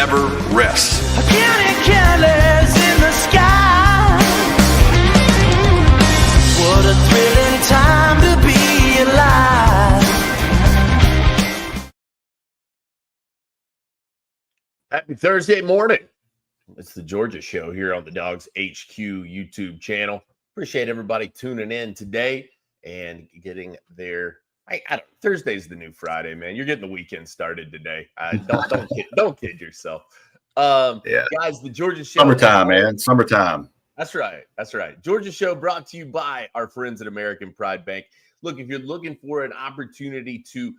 never rests. Careless in the sky. What a thrilling time to be alive. Happy Thursday morning. It's the Georgia Show here on the Dawgs HQ YouTube channel. Appreciate everybody tuning in today and getting their. Thursday's the new Friday, man. You're getting the weekend started today. Don't kid yourself. Guys, the Georgia Show. Summertime, man. Summertime. That's right. Georgia Show brought to you by our friends at American Pride Bank. Look, if you're looking for an opportunity to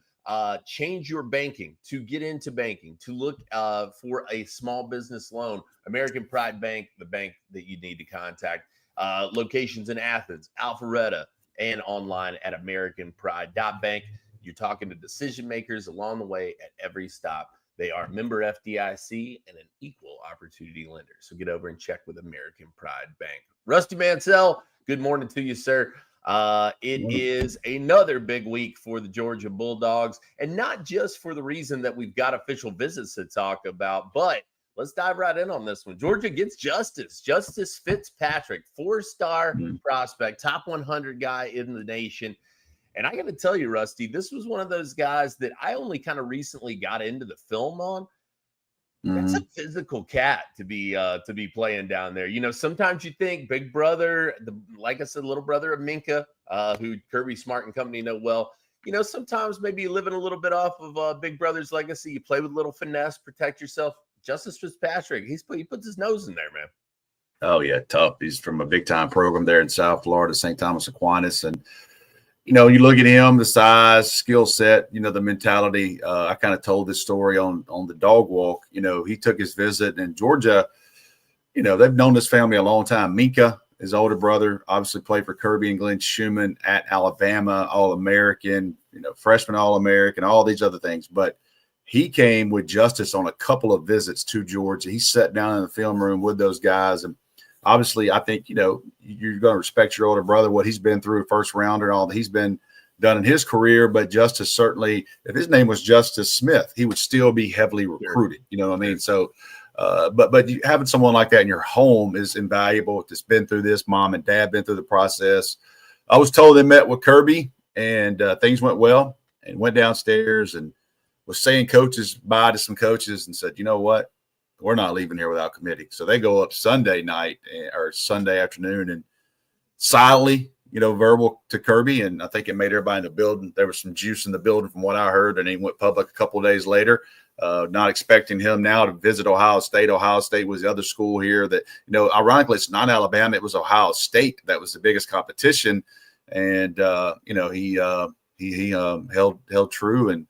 change your banking, to get into banking, to look for a small business loan, American Pride Bank, the bank that you need to contact. Locations in Athens, Alpharetta, and online at AmericanPride.bank. You're talking to decision makers along the way at every stop. They are member FDIC and an equal opportunity lender. So get over and check with American Pride Bank. Rusty Mansell, good morning to you, sir. It is another big week for the Georgia Bulldogs, and not just for the reason that we've got official visits to talk about, but let's dive right in on this one. Georgia gets Justice Fitzpatrick, four-star prospect, top 100 guy in the nation. And I got to tell you, Rusty, this was one of those guys that I only kind of recently got into the film on. That's a physical cat to be playing down there. You know, sometimes you think big brother, like I said, little brother of Minka, who Kirby Smart and company know well. You know, sometimes maybe you're living a little bit off of big brother's legacy. You play with a little finesse, protect yourself. Justice Fitzpatrick, he puts his nose in there, man. Oh, yeah, tough. He's from a big-time program there in South Florida, St. Thomas Aquinas. And, you know, you look at him, the size, skill set, you know, the mentality. I kind of told this story on the dog walk. You know, he took his visit, and Georgia, you know, they've known this family a long time. Minka, his older brother, obviously played for Kirby and Glenn Schumann at Alabama, All-American, you know, freshman All-American, all these other things. But he came with Justice on a couple of visits to Georgia. He sat down in the film room with those guys. And obviously, I think, you know, you're going to respect your older brother, what he's been through, first rounder, and all that he's been done in his career. But Justice, certainly, if his name was Justice Smith, he would still be heavily recruited. You know what I mean? So, but having someone like that in your home is invaluable. That's been through this. Mom and dad been through the process. I was told they met with Kirby, and things went well, and went downstairs and was saying coaches bye to some coaches and said, you know what, we're not leaving here without committee. So they go up Sunday night or Sunday afternoon and silently, you know, verbal to Kirby. And I think it made everybody in the building. There was some juice in the building from what I heard. And he went public a couple of days later, not expecting him now to visit Ohio State. Ohio State was the other school here that, you know, ironically, it's not Alabama. It was Ohio State that was the biggest competition. And, you know, he held true and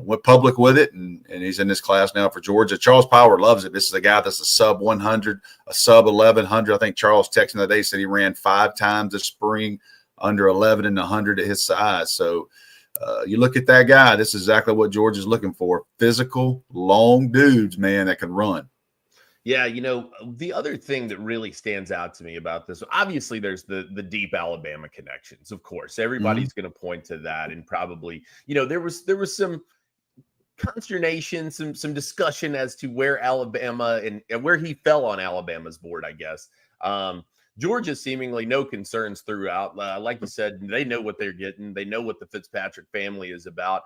went public with it, and he's in this class now for Georgia. Charles Power loves it. This is a guy that's a sub 100, a sub 1100. I think Charles texted the day said he ran 5 times this spring, under 11 and 100 at his size. So you look at that guy, this is exactly what Georgia's looking for. Physical, long dudes, man, that can run. Yeah, you know, the other thing that really stands out to me about this, obviously there's the deep Alabama connections, of course. Everybody's going to point to that, and probably, you know, there was some consternation, some discussion as to where Alabama and where he fell on Alabama's board, I guess. Georgia seemingly no concerns throughout. Like you said, they know what they're getting. They know what the Fitzpatrick family is about.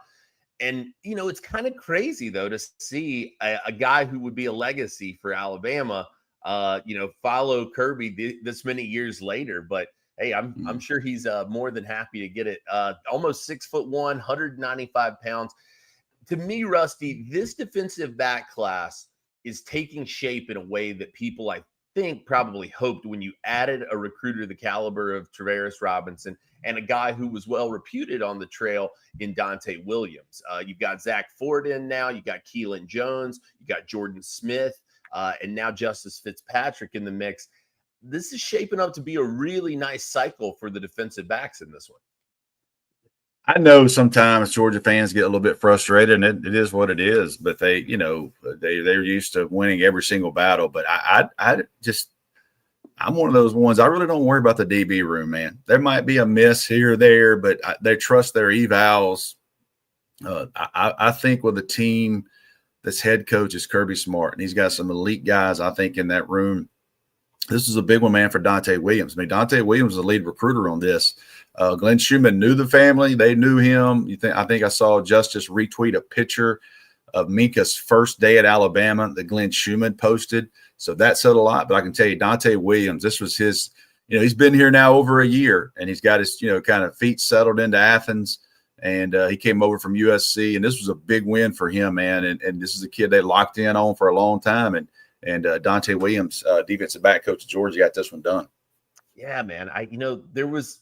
And, you know, it's kind of crazy, though, to see a guy who would be a legacy for Alabama, you know, follow Kirby this many years later. But, hey, I'm sure he's more than happy to get it. Almost 6'1", 195 pounds. To me, Rusty, this defensive back class is taking shape in a way that people, I think, probably hoped when you added a recruiter the caliber of Travaris Robinson and a guy who was well reputed on the trail in Dante Williams. You've got Zach Ford in now. You've got Keelan Jones. You got Jordan Smith, and now Justice Fitzpatrick in the mix. This is shaping up to be a really nice cycle for the defensive backs in this one. I know sometimes Georgia fans get a little bit frustrated, and it is what it is. But they, you know, they're used to winning every single battle. But I'm one of those ones. I really don't worry about the DB room, man. There might be a miss here or there, but they trust their evals. I think with a team This head coach is Kirby Smart, and he's got some elite guys, I think, in that room. This is a big one, man, for Dante Williams. I mean, Dante Williams is the lead recruiter on this. Glenn Schumann knew the family. They knew him. I think I saw Justice retweet a picture of Minka's first day at Alabama that Glenn Schumann posted. So that said a lot. But I can tell you, Dante Williams, this was his, he's been here now over a year, and he's got his, kind of feet settled into Athens. And he came over from USC, and this was a big win for him, man. And this is a kid they locked in on for a long time. And Dante Williams, defensive back coach of Georgia, got this one done. Yeah, man. There was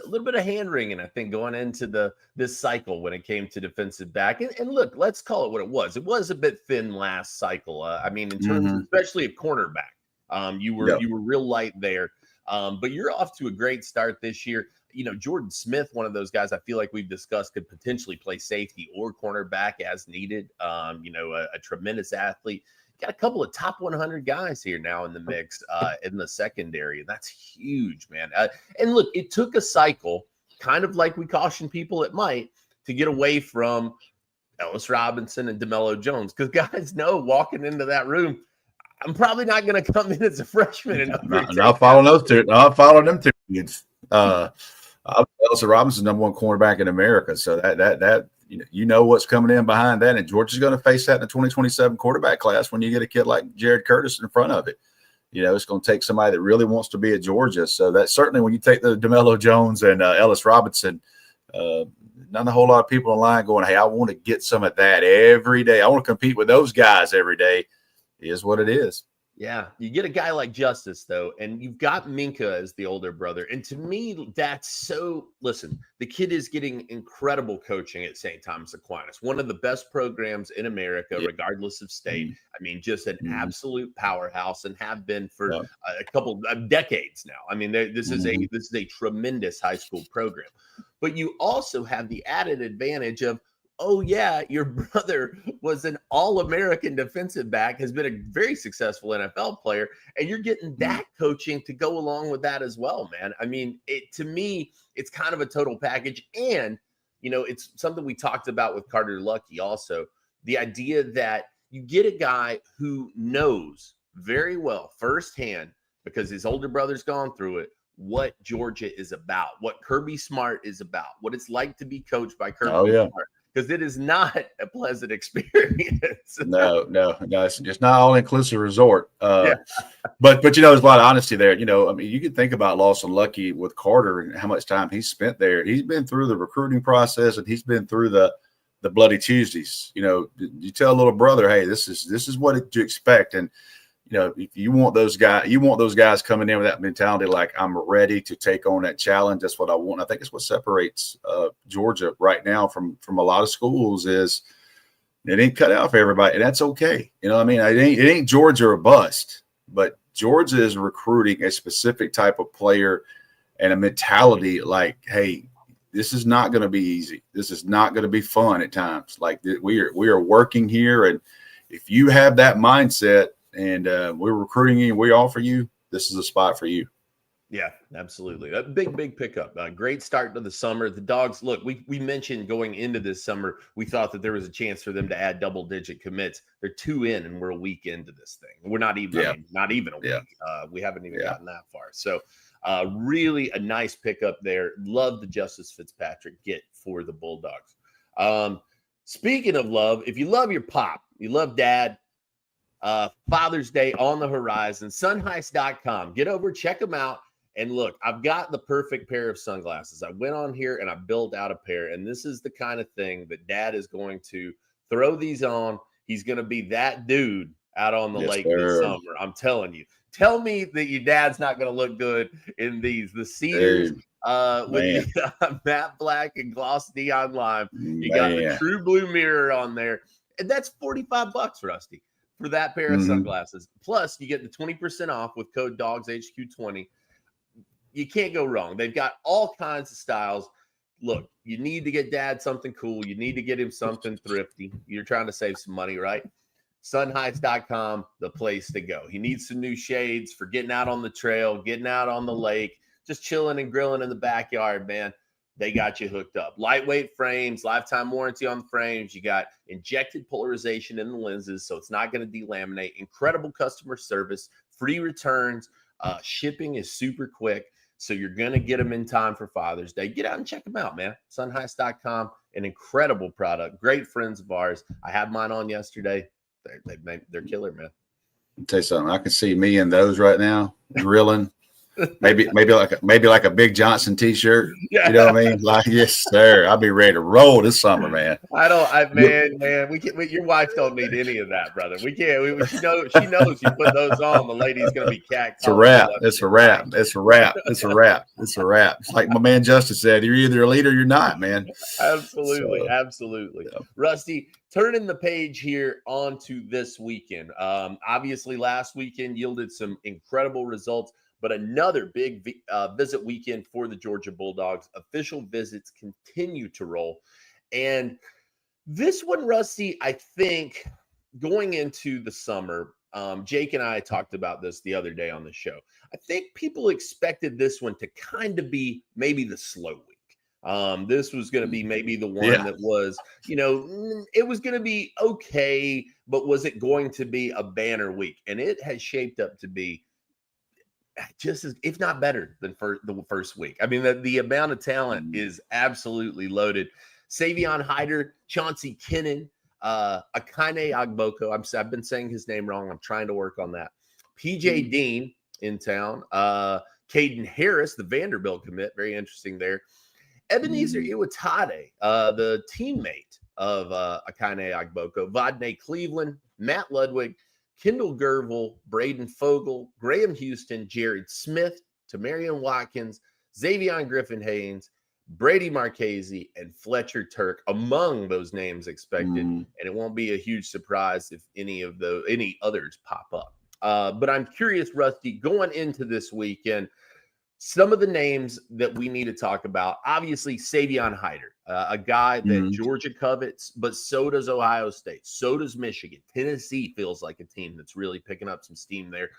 a little bit of hand wringing, I think, going into this cycle when it came to defensive back. And look, let's call it what it was. It was a bit thin last cycle. In terms, especially of cornerback, you were real light there. But you're off to a great start this year. Jordan Smith, one of those guys I feel like we've discussed could potentially play safety or cornerback as needed. A tremendous athlete. Got a couple of top 100 guys here now in the mix in the secondary. That's huge, man. And look, it took a cycle, kind of like we cautioned people it might, to get away from Ellis Robinson and DeMello Jones, because guys know walking into that room, I'm probably not going to come in as a freshman. And I'll follow those two. I'll follow them two kids. Ellis Robinson, number one cornerback in America. So that what's coming in behind that. And Georgia's going to face that in the 2027 quarterback class when you get a kid like Jared Curtis in front of it. It's going to take somebody that really wants to be at Georgia. So that's certainly when you take the DeMello Jones and Ellis Robinson, not a whole lot of people in line going, hey, I want to get some of that every day. I want to compete with those guys every day. Is what it is. Yeah, you get a guy like Justice, though, and you've got Minka as the older brother. And to me, that's so – listen, the kid is getting incredible coaching at St. Thomas Aquinas, one of the best programs in America, regardless of state. Just an absolute powerhouse, and have been for a couple of decades now. This is a tremendous high school program. But you also have the added advantage of, oh, yeah, your brother was an all-American defensive back, has been a very successful NFL player, and you're getting that coaching to go along with that as well, man. To me, it's kind of a total package. And, it's something we talked about with Carter Lucky also, the idea that you get a guy who knows very well firsthand, because his older brother's gone through it, what Georgia is about, what Kirby Smart is about, what it's like to be coached by Kirby Smart. Because it is not a pleasant experience. No, it's just not all-inclusive resort. But there's a lot of honesty there. You can think about Lawson Lucky with Carter and how much time he's spent there. He's been through the recruiting process, and he's been through the Bloody Tuesdays. You tell a little brother, hey, this is what to expect. And if you want those guys coming in with that mentality, like, I'm ready to take on that challenge. That's what I want. I think it's what separates Georgia right now from a lot of schools is it ain't cut out for everybody, and that's okay. It ain't Georgia or bust, but Georgia is recruiting a specific type of player and a mentality like, hey, this is not going to be easy. This is not going to be fun at times. Like, we are working here, and if you have that mindset, and we're recruiting you, and we offer you, this is a spot for you. Yeah, absolutely. A big pickup. Great start to the summer. The Dogs, look, we mentioned going into this summer, we thought that there was a chance for them to add double-digit commits. They're 2 in, and we're a week into this thing. We're not even, not even a week. We haven't even gotten that far. So really a nice pickup there. Love the Justice Fitzpatrick get for the Bulldogs. Speaking of love, if you love your pop, you love dad, Father's Day on the horizon, sunheist.com. Get over, check them out. And look, I've got the perfect pair of sunglasses. I went on here and I built out a pair. And this is the kind of thing that dad is going to throw these on. He's going to be that dude out on the lake this summer. I'm telling you. Tell me that your dad's not going to look good in these. The Cedars with the matte black and gloss neon lime. You got the true blue mirror on there. And that's $45, Rusty, for that pair of sunglasses. Plus, you get the 20% off with code DawgsHQ20. You can't go wrong. They've got all kinds of styles. Look, you need to get dad something cool. You need to get him something thrifty. You're trying to save some money, right? Sunheist.com, the place to go. He needs some new shades for getting out on the trail, getting out on the lake, just chilling and grilling in the backyard, man. they got you hooked up. Lightweight frames, lifetime warranty on the frames. You got injected polarization in the lenses, so it's not going to delaminate. Incredible customer service, free returns. Shipping is super quick, so you're going to get them in time for Father's Day. Get out and check them out, man. Sunheist.com, an incredible product. Great friends of ours. I had mine on yesterday. They're killer, man. I'll tell you something. I can see me in those right now, drilling. maybe like a Big Johnson T-shirt. Yeah. You know what I mean? Like, yes, sir. I'll be ready to roll this summer, man. Man. Your wife don't need any of that, brother. We can't. She knows you put those on, the lady's gonna be cacked. It's a wrap. It's a wrap. It's a wrap. It's a wrap. It's a wrap. It's like my man Justin said. You're either a leader or you're not, man. Absolutely, absolutely. Yeah. Rusty, turning the page here onto this weekend. Obviously, last weekend yielded some incredible results. But another big visit weekend for the Georgia Bulldogs. Official visits continue to roll. And this one, Rusty, I think going into the summer, Jake and I talked about this the other day on the show. I think people expected this one to kind of be maybe the slow week. This was going to be maybe the one that was, it was going to be okay, but was it going to be a banner week? And it has shaped up to be just as, if not better than the first week. I mean, the amount of talent is absolutely loaded. Savon Haidider, Chanty Kennet, Akane Agboko. I've been saying his name wrong. I'm trying to work on that. PJ Dean in town. Kaden Harris, the Vanderbilt commit. Very interesting there. Ebenezer Iwatade, the teammate of Akane Agboko. Vadney Cleveland, Matt Ludwig, Kendall Gerville, Braden Fogle, Graham Houston, Jared Smith, Tamarian Watkins, Xavion Griffin-Haynes, Brady Marchese, and Fletcher Turk among those names expected. And it won't be a huge surprise if any others pop up. But I'm curious, Rusty, going into this weekend, some of the names that we need to talk about, obviously Savon Haidider, a guy that Georgia covets, but so does Ohio State, so does Michigan. Tennessee feels like a team that's really picking up some steam there.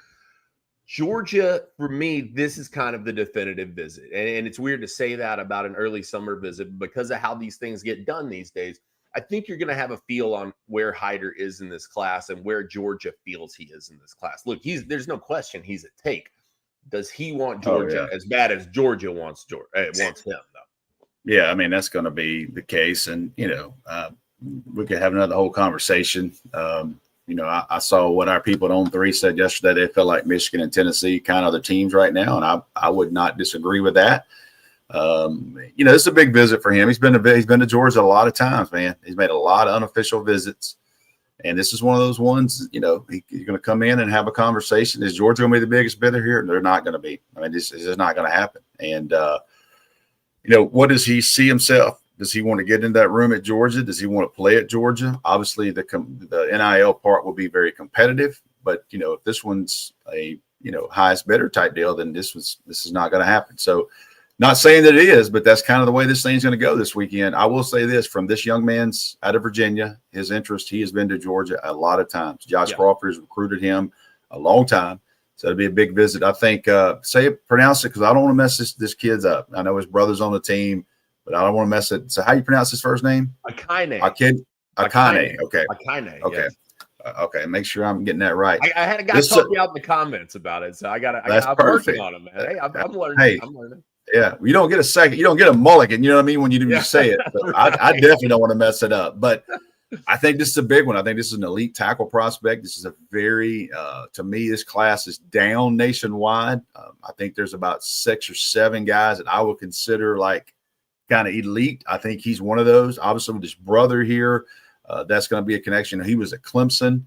Georgia, for me, this is kind of the definitive visit. And it's weird to say that about an early summer visit because of how these things get done these days. I think you're going to have a feel on where Haidider is in this class and where Georgia feels he is in this class. Look, there's no question he's a take. Does he want Georgia as bad as Georgia wants him, though? Yeah, I mean, that's going to be the case. And, we could have another whole conversation. I saw what our people at On3 said yesterday. They felt like Michigan and Tennessee kind of the teams right now, and I would not disagree with that. It's a big visit for him. He's been to Georgia a lot of times, man. He's made a lot of unofficial visits. And this is one of those ones, he's going to come in and have a conversation. Is Georgia going to be the biggest bidder here? They're not going to be. I mean, this is not going to happen. And, what does he see himself? Does he want to get in that room at Georgia? Does he want to play at Georgia? Obviously, the NIL part will be very competitive. But, if this one's a, highest bidder type deal, then this is not going to happen. So, not saying that it is, but that's kind of the way this thing's going to go this weekend. I will say this, from this young man's out of Virginia, his interest, he has been to Georgia a lot of times. Josh Crawford has recruited him a long time. So it'll be a big visit. I think, pronounce it, because I don't want to mess this kid's up. I know his brother's on the team, but I don't want to mess it. So how you pronounce his first name? Akane. Akane. Okay. Akane. Okay. Yes. Okay. Make sure I'm getting that right. I had a guy talk me out in the comments about it. So I'm working on it, man. Hey, I'm learning. I'm learning. Yeah, you don't get a second. You don't get a mulligan. You know what I mean when you say it. So right. I definitely don't want to mess it up. But I think this is a big one. I think this is an elite tackle prospect. This is a very, to me, this class is down nationwide. I think there's about 6 or 7 guys that I would consider like kind of elite. I think he's one of those. Obviously, with his brother here, that's going to be a connection. He was at Clemson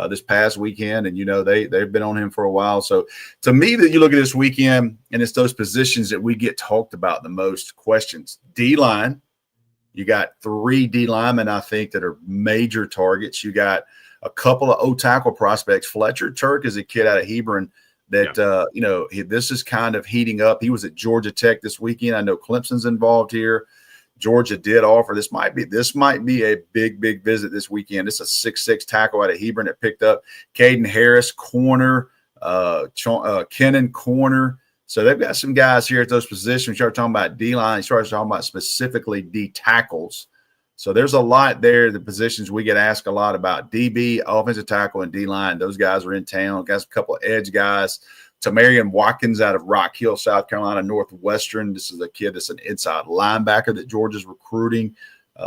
this past weekend, and they've been on him for a while. So to me, that you look at this weekend, and it's those positions that we get talked about the most. Questions. D-line, you got 3 D linemen, I think, that are major targets. You got a couple of O-tackle prospects. Fletcher Turk is a kid out of Hebron that this is kind of heating up. He was at Georgia Tech this weekend. I know Clemson's involved here. Georgia did offer. This might be a big visit this weekend. It's a 6'6" tackle out of Hebron that picked up. Kaden Harris, corner. Kennan, corner. So they've got some guys here at those positions. You start talking about D-line, you start talking about specifically D tackles. So there's a lot there. The positions we get asked a lot about: DB, offensive tackle, and D-line. Those guys are in town. Got a couple of edge guys. Tamarian Watkins out of Rock Hill, South Carolina, Northwestern. This is a kid that's an inside linebacker that Georgia's recruiting.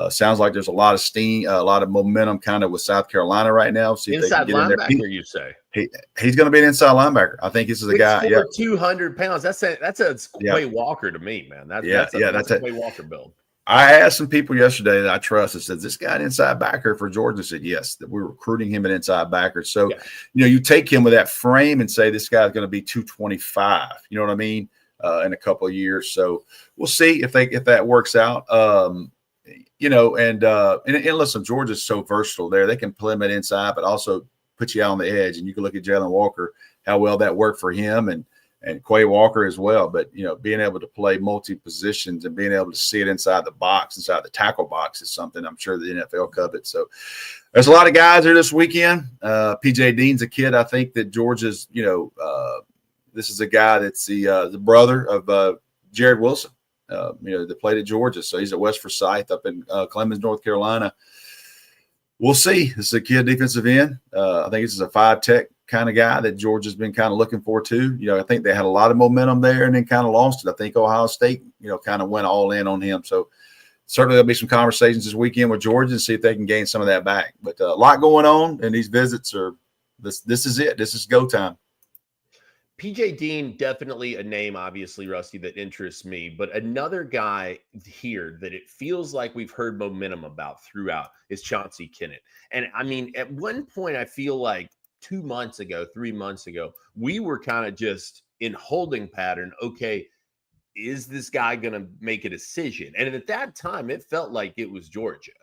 Sounds like there's a lot of steam, a lot of momentum kind of with South Carolina right now. See if inside they can get linebacker, in there. you say? He's going to be an inside linebacker. I think this is a guy. Yeah, 200 pounds. That's a Quay Walker to me, man. That's a Quay Walker build. I asked some people yesterday that I trust and said, "This guy an inside backer for Georgia?" I said, "Yes, that we're recruiting him an inside backer." So, you take him with that frame and say this guy's going to be 225. You know what I mean? In a couple of years. So we'll see if that works out. And listen, Georgia's so versatile there. They can play him at inside, but also put you out on the edge. And you can look at Jalen Walker, how well that worked for him and Quay Walker as well. But, being able to play multi-positions and being able to see it inside the box, inside the tackle box is something I'm sure the NFL covets. So there's a lot of guys here this weekend. PJ Dean's a kid, I think, that Georgia's, this is a guy that's the brother of Jared Wilson. That played at Georgia. So he's at West Forsyth up in Clemens, North Carolina. We'll see. This is a kid defensive end. I think this is a 5-tech kind of guy that Georgia's been kind of looking for too. I think they had a lot of momentum there and then kind of lost it. I think Ohio State, kind of went all in on him. So certainly there'll be some conversations this weekend with Georgia and see if they can gain some of that back. But a lot going on, and these visits are this is it. This is go time. PJ Dean, definitely a name, obviously, Rusty, that interests me. But another guy here that it feels like we've heard momentum about throughout is Chanty Kennet. And I mean, at one point, I feel like 3 months ago, we were kind of just in holding pattern. Okay, is this guy going to make a decision? And at that time, it felt like it was Georgia.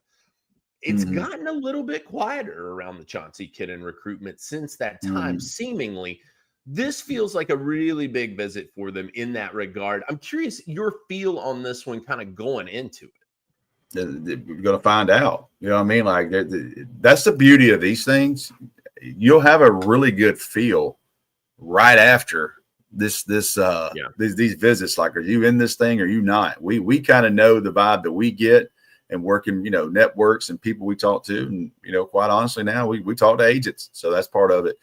It's gotten a little bit quieter around the Chanty Kennet recruitment since that time, seemingly. This feels like a really big visit for them in that regard. I'm curious your feel on this one kind of going into it. We're going to find out. You know what I mean? Like that's the beauty of these things. You'll have a really good feel right after these visits. Like, are you in this thing or are you not? We kind of know the vibe that we get and working, networks and people we talk to. And, quite honestly, now we talk to agents. So that's part of it.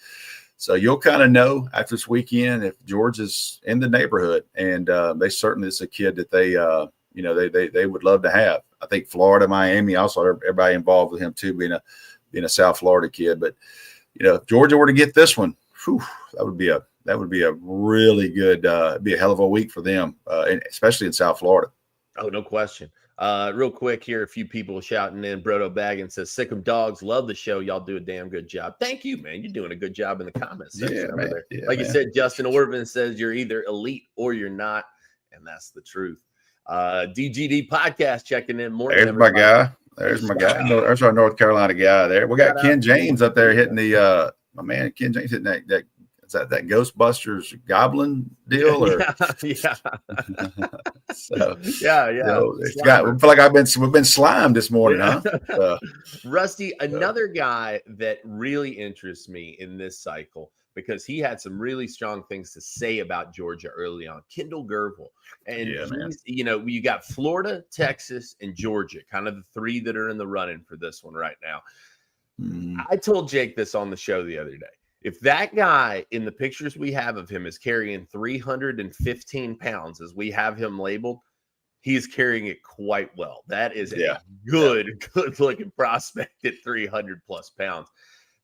So you'll kind of know after this weekend if Georgia's in the neighborhood, and they certainly is a kid that they would love to have. I think Florida, Miami, also everybody involved with him too, being a South Florida kid. But if Georgia were to get this one, that would be a really good, be a hell of a week for them, and especially in South Florida. Oh, no question. Real quick here, a few people shouting in. Brodo Baggins says, "Sick of dogs, love the show. Y'all do a damn good job." Thank you, man. You're doing a good job in the comments section over there. Yeah, like you said, Justin Orvin says you're either elite or you're not, and that's the truth. DGD podcast checking in. There's my guy. There's my guy. There's our North Carolina guy there. We got Ken James up there hitting the my man Ken James hitting that. Is that Ghostbusters goblin deal? Or? Yeah. So, yeah. I feel like we've been slimed this morning, huh? Rusty, another guy that really interests me in this cycle because he had some really strong things to say about Georgia early on. Kendall Gerville. And you got Florida, Texas, and Georgia, kind of the three that are in the running for this one right now. I told Jake this on the show the other day. If that guy in the pictures we have of him is carrying 315 pounds, as we have him labeled, he's carrying it quite well. That is a good-looking prospect at 300 plus pounds.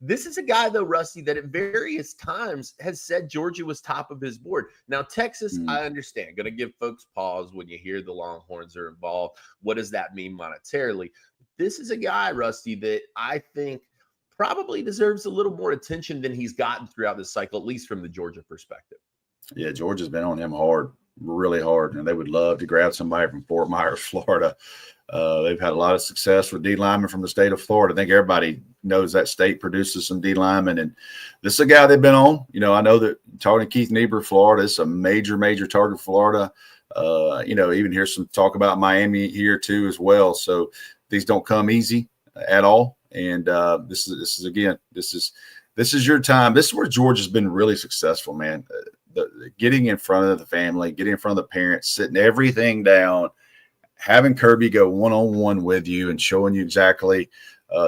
This is a guy, though, Rusty, that at various times has said Georgia was top of his board. Now, Texas, I understand. Going to give folks pause when you hear the Longhorns are involved. What does that mean monetarily? This is a guy, Rusty, that I think probably deserves a little more attention than he's gotten throughout this cycle, at least from the Georgia perspective. Yeah, Georgia's been on him hard, really hard, and they would love to grab somebody from Fort Myers, Florida. They've had a lot of success with D linemen from the state of Florida. I think everybody knows that state produces some D linemen, and this is a guy they've been on. I know that talking to Keith Niebuhr, Florida, is a major target for Florida. Even hear some talk about Miami here too as well. So these don't come easy at all. And this is your time. This is where Georgia's been really successful, man. getting in front of the family, getting in front of the parents, sitting everything down, having Kirby go one-on-one with you and showing you exactly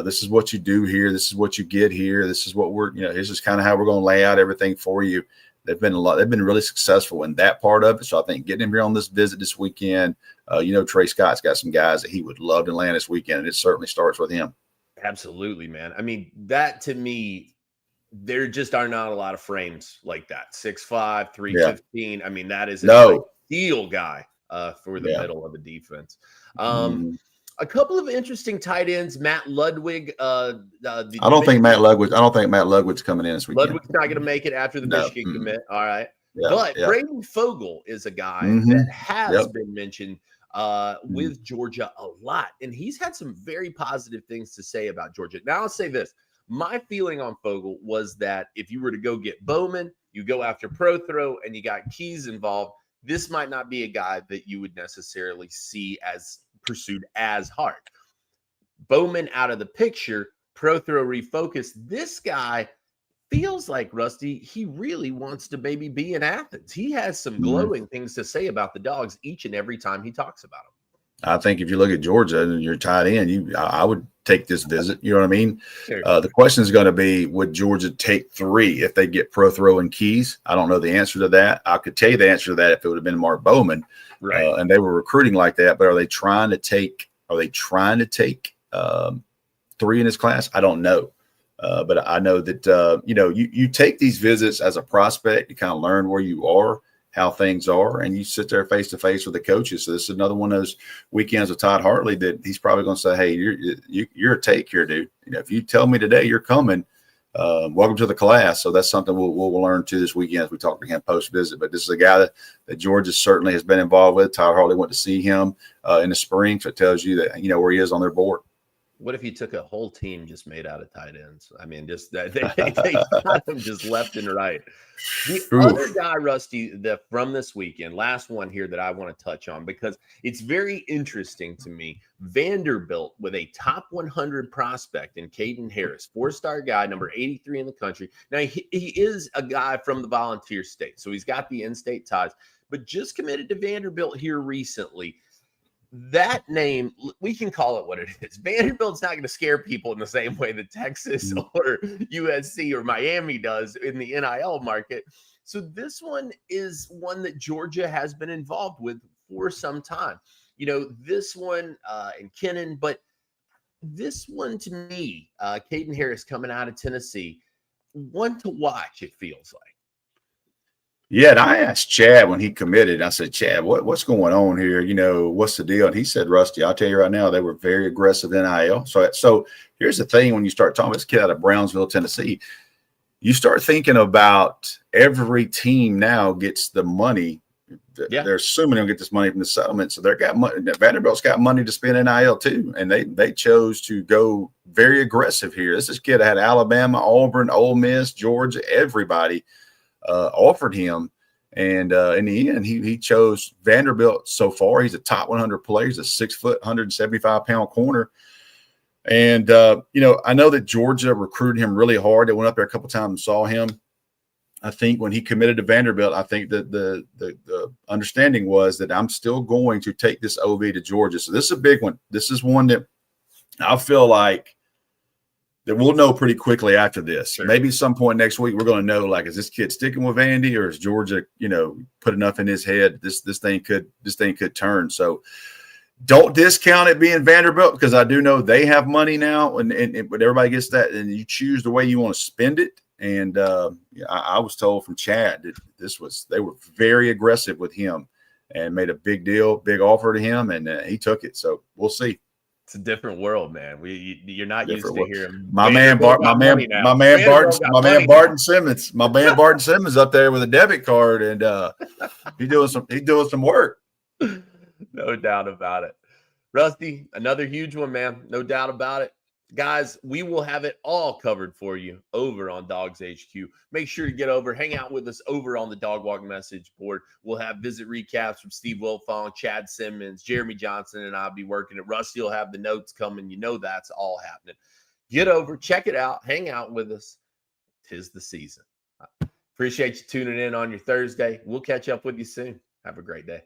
this is what you do here, this is what you get here, this is what this is kind of how we're going to lay out everything for you. They've been really successful in that part of it. So I think getting him here on this visit this weekend, Trey Scott's got some guys that he would love to land this weekend, and it certainly starts with him. Absolutely, man. I mean, that to me, there just are not a lot of frames like that. 6'5", 315. Yeah. I mean, that is a steel guy for the middle of the defense. A couple of interesting tight ends. Matt Ludwig. I don't think Matt Ludwig's coming in this weekend. Ludwig's not going to make it after the Michigan commit. All right. Yeah, but Braden Fogle is a guy that has been mentioned with Georgia a lot. And he's had some very positive things to say about Georgia. Now, I'll say this. My feeling on Fogle was that if you were to go get Bowman, you go after Prothro, and you got Keys involved, this might not be a guy that you would necessarily see as pursued as hard. Bowman out of the picture, Prothro refocused. This guy feels like, Rusty, he really wants to maybe be in Athens. He has some glowing things to say about the Dogs each and every time he talks about them. I think if you look at Georgia and you're tied in, I would take this visit. You know what I mean? Sure. The question is going to be, would Georgia take 3 if they get Prothro and Keys? I don't know the answer to that. I could tell you the answer to that if it would have been Mark Bowman, right? And they were recruiting like that. But are they trying to take 3 in this class? I don't know. But I know that you take these visits as a prospect. You kind of learn where you are, how things are, and you sit there face to face with the coaches. So this is another one of those weekends with Todd Hartley that he's probably going to say, "Hey, you're a take here, dude. If you tell me today you're coming, welcome to the class." So that's something we'll learn too this weekend as we talk to him post visit. But this is a guy that Georgia certainly has been involved with. Todd Hartley went to see him in the spring, so it tells you that where he is on their board. What if you took a whole team just made out of tight ends? I mean, just they got them just left and right. The other guy, Rusty, from this weekend, last one here that I want to touch on because it's very interesting to me. Vanderbilt with a top 100 prospect in Kaden Harris, 4-star guy, number 83 in the country. Now, he is a guy from the Volunteer State, so he's got the in-state ties, but just committed to Vanderbilt here recently. That name, we can call it what it is. Vanderbilt's not going to scare people in the same way that Texas or USC or Miami does in the NIL market. So this one is one that Georgia has been involved with for some time. This one and Kennan, but this one to me, Kaden Harris coming out of Tennessee, one to watch, it feels like. Yeah, and I asked Chad when he committed, I said, "Chad, what's going on here? What's the deal?" And he said, "Rusty, I'll tell you right now, they were very aggressive NIL." So here's the thing: when you start talking about this kid out of Brownsville, Tennessee, you start thinking about every team now gets the money. Yeah. They're assuming they'll get this money from the settlement, so they've got money. Vanderbilt's got money to spend NIL too, and they chose to go very aggressive here. This kid had Alabama, Auburn, Ole Miss, Georgia, everybody offered him, and in the end he chose Vanderbilt. So far he's a top 100 player. He's a 6 foot 175-pound corner, and I know that Georgia recruited him really hard. They went up there a couple times and saw him. I think when he committed to Vanderbilt, I think that the understanding was that I'm still going to take this OV to Georgia. So this is a big one. This is one that I feel like that we'll know pretty quickly after this. Sure. Maybe some point next week we're going to know, like, is this kid sticking with Vandy, or is Georgia, put enough in his head this thing could turn. So don't discount it being Vanderbilt, because I do know they have money now, and but everybody gets that, and you choose the way you want to spend it. And I was told from Chad that they were very aggressive with him and made a big offer to him, and he took it. So we'll see. It's a different world, man. You're not used to hearing my man Barton Simmons up there with a debit card, and he's doing some work. No doubt about it. Rusty, another huge one, man. No doubt about it. Guys, we will have it all covered for you over on Dawgs HQ. Make sure to get over, hang out with us over on the Dog Walk message board. We'll have visit recaps from Steve Wilfong, Chad Simmons, Jeremy Johnson, and I'll be working it. Rusty will have the notes coming. That's all happening. Get over, check it out, hang out with us. 'Tis the season. Appreciate you tuning in on your Thursday. We'll catch up with you soon. Have a great day.